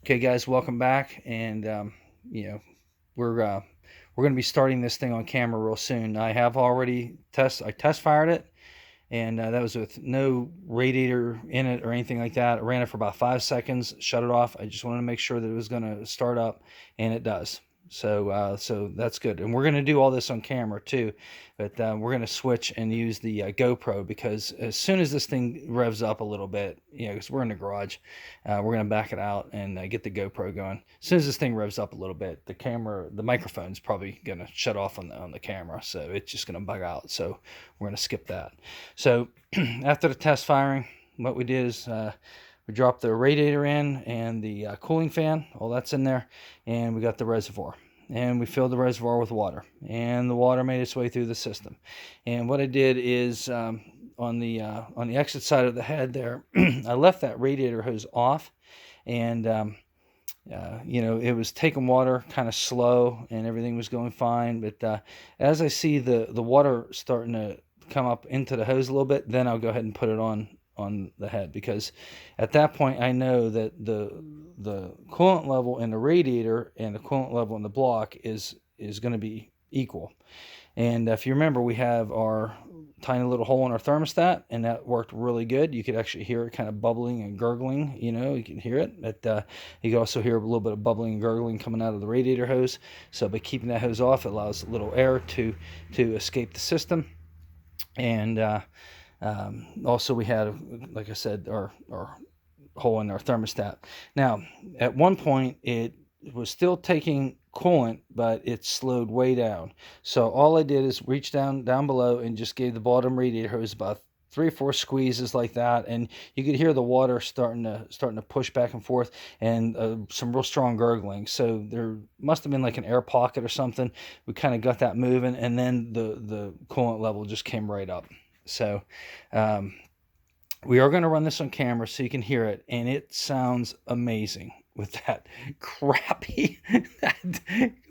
Okay, guys, welcome back. And you know, we're going to be starting this thing on camera real soon. I have already test fired it, and that was with no radiator in it or anything like that. I ran it for about 5 seconds, shut it off. I just wanted to make sure that it was going to start up, and it does. So that's good. And we're going to do all this on camera too, but we're going to switch and use the GoPro, because as soon as this thing revs up a little bit, because we're in the garage, we're going to back it out and get the GoPro going. As soon as this thing revs up a little bit, the microphone's probably going to shut off on the camera, so it's just going to bug out. So we're going to skip that. So after the test firing, what we did is we dropped the radiator in and the cooling fan, all that's in there, and we got the reservoir. And we filled the reservoir with water, and the water made its way through the system. And what I did is on the exit side of the head there, I left that radiator hose off, and it was taking water kind of slow, and everything was going fine. But as I see the water starting to come up into the hose a little bit, then I'll go ahead and put it on the head, because at that point I know that the coolant level in the radiator and the coolant level in the block is going to be equal. And if you remember, we have our tiny little hole in our thermostat, and that worked really good. You could actually hear it kind of bubbling and gurgling. You can hear it. But you can also hear a little bit of bubbling and gurgling coming out of the radiator hose. So by keeping that hose off, it allows a little air to escape the system. And also we had, like I said, our hole in our thermostat. Now, at one point, it was still taking coolant, but it slowed way down. So all I did is reach down below and just gave the bottom radiator hose about 3 or 4 squeezes like that, and you could hear the water starting to push back and forth, and some real strong gurgling. So there must have been like an air pocket or something. We kind of got that moving, and then the coolant level just came right up. So we are going to run this on camera so you can hear it, and it sounds amazing with that crappy.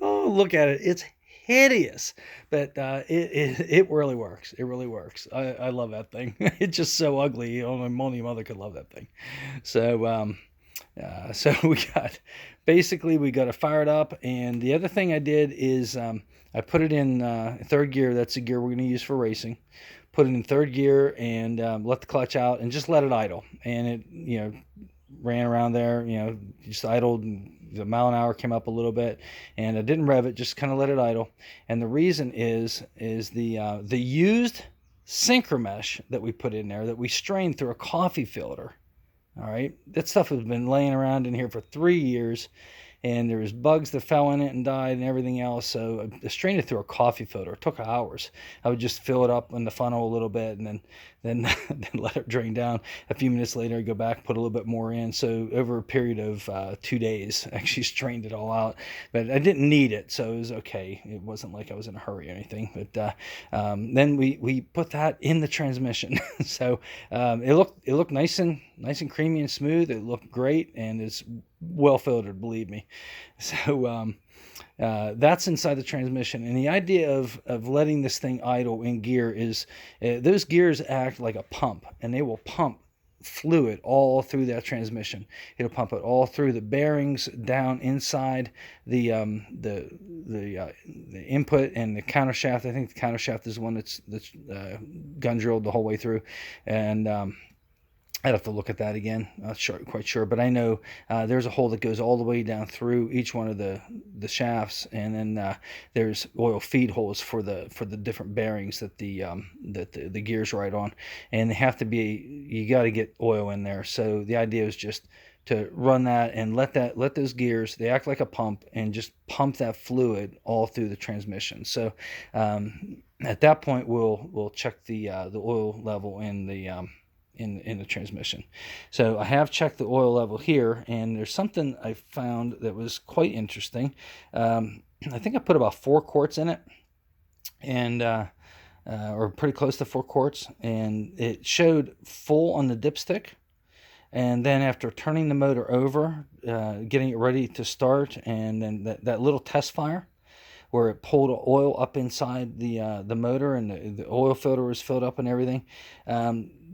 Oh, look at it! It's hideous, but it really works. It really works. I love that thing. It's just so ugly. Only mother could love that thing. So we got to fire it up, and the other thing I did is I put it in third gear. That's the gear we're going to use for racing. Put it in third gear and let the clutch out and just let it idle. And it, ran around there, just idled. And the mile an hour came up a little bit, and I didn't rev it, just kind of let it idle. And the reason is the used synchro mesh that we put in there, that we strained through a coffee filter. All right, that stuff has been laying around in here for 3 years, and there was bugs that fell in it and died and everything else. So I strained it through a coffee filter. It took hours. I would just fill it up in the funnel a little bit, and then then let it drain down. A few minutes later, I'd go back, put a little bit more in. So over a period of 2 days, I actually strained it all out. But I didn't need it, so it was okay. It wasn't like I was in a hurry or anything. But then we put that in the transmission. So it looked nice and creamy and smooth. It looked great, and it's well filtered, believe me. So that's inside the transmission, and the idea of letting this thing idle in gear is those gears act like a pump, and they will pump fluid all through that transmission. It'll pump it all through the bearings, down inside the input and the counter shaft. I think the counter shaft is the one that's gun drilled the whole way through, and I'd have to look at that again. Not quite sure, but I know there's a hole that goes all the way down through each one of the shafts, and then there's oil feed holes for the different bearings that the gears ride on, and they have to be. You got to get oil in there. So the idea is just to run that and let those gears. They act like a pump, and just pump that fluid all through the transmission. So at that point, we'll check the oil level in the in the transmission. So I have checked the oil level here, and there's something I found that was quite interesting. I think I put about 4 quarts in it, and or pretty close to 4 quarts, and it showed full on the dipstick. And then after turning the motor over, getting it ready to start, and then that little test fire where it pulled oil up inside the motor, and the oil filter was filled up and everything.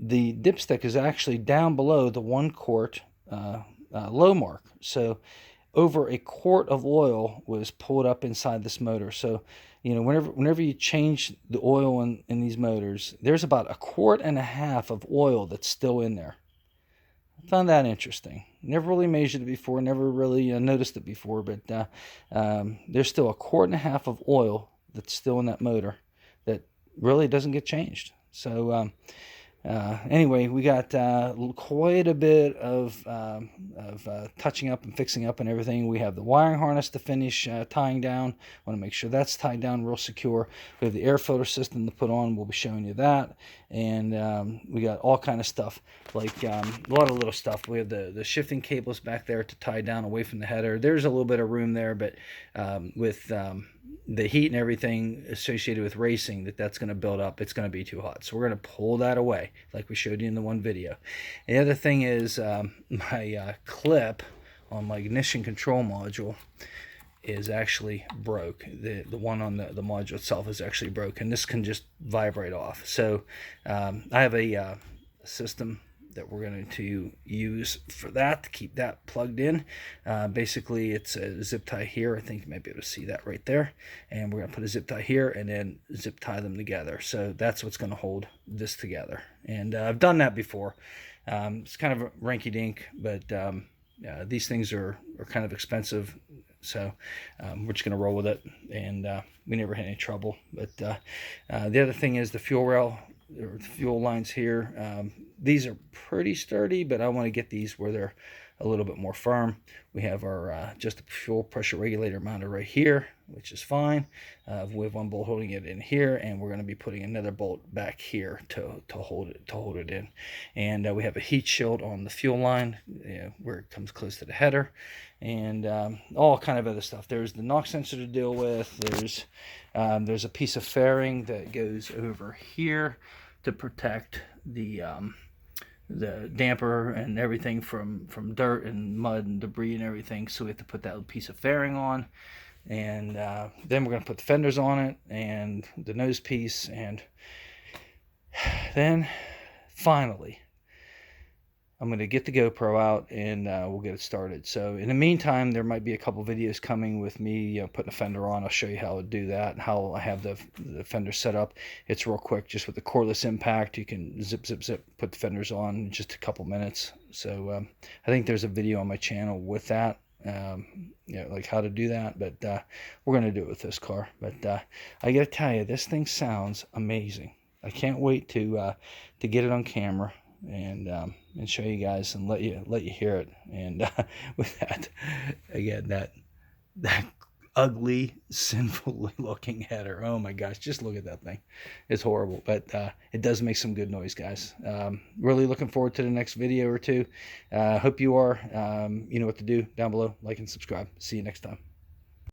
The dipstick is actually down below the 1 quart low mark. So over a quart of oil was pulled up inside this motor. So, you know, whenever you change the oil in these motors, there's about a quart and a half of oil that's still in there. I found that interesting. Never really measured it before, never really noticed it before, but there's still a quart and a half of oil that's still in that motor that really doesn't get changed. So anyway, we got quite a bit of touching up and fixing up and everything. We have the wiring harness to finish tying down. Want to make sure that's tied down real secure. We have the air filter system to put on. We'll be showing you that. And we got all kind of stuff, like a lot of little stuff. We have the shifting cables back there to tie down away from the header. There's a little bit of room there, but with the heat and everything associated with racing, that's going to build up, it's going to be too hot. So we're going to pull that away like we showed you in the one video. The other thing is my clip on my ignition control module is actually broke. The one on the module itself is actually broken. This can just vibrate off. So I have a system that we're going to use for that to keep that plugged in. Basically, it's a zip tie here. I think you might be able to see that right there. And we're going to put a zip tie here and then zip tie them together. So that's what's going to hold this together. And I've done that before. It's kind of rinky-dink, but these things are kind of expensive. So we're just going to roll with it. And we never had any trouble. But the other thing is the fuel rail, or fuel lines here. These are pretty sturdy, but I want to get these where they're a little bit more firm. We have our just a fuel pressure regulator mounted right here, which is fine. We have one bolt holding it in here, and we're going to be putting another bolt back here to hold it in. And we have a heat shield on the fuel line, where it comes close to the header, and all kind of other stuff. There's the knock sensor to deal with. There's a piece of fairing that goes over here to protect the damper and everything from dirt and mud and debris and everything. So we have to put that piece of fairing on, and then we're going to put the fenders on it and the nose piece, and then finally I'm going to get the GoPro out and we'll get it started. So in the meantime, there might be a couple videos coming with me putting a fender on. I'll show you how to do that and how I have the fender set up. It's real quick, just with the cordless impact. You can zip, put the fenders on in just a couple minutes. So I think there's a video on my channel with that, like how to do that. But we're going to do it with this car. But I got to tell you, this thing sounds amazing. I can't wait to get it on camera and show you guys and let you hear it. And with that, again, that ugly, sinful looking header, oh my gosh, just look at that thing. It's horrible, but it does make some good noise, guys. Really looking forward to the next video or two. Hope you are. You know what to do down below. Like and subscribe. See you next time.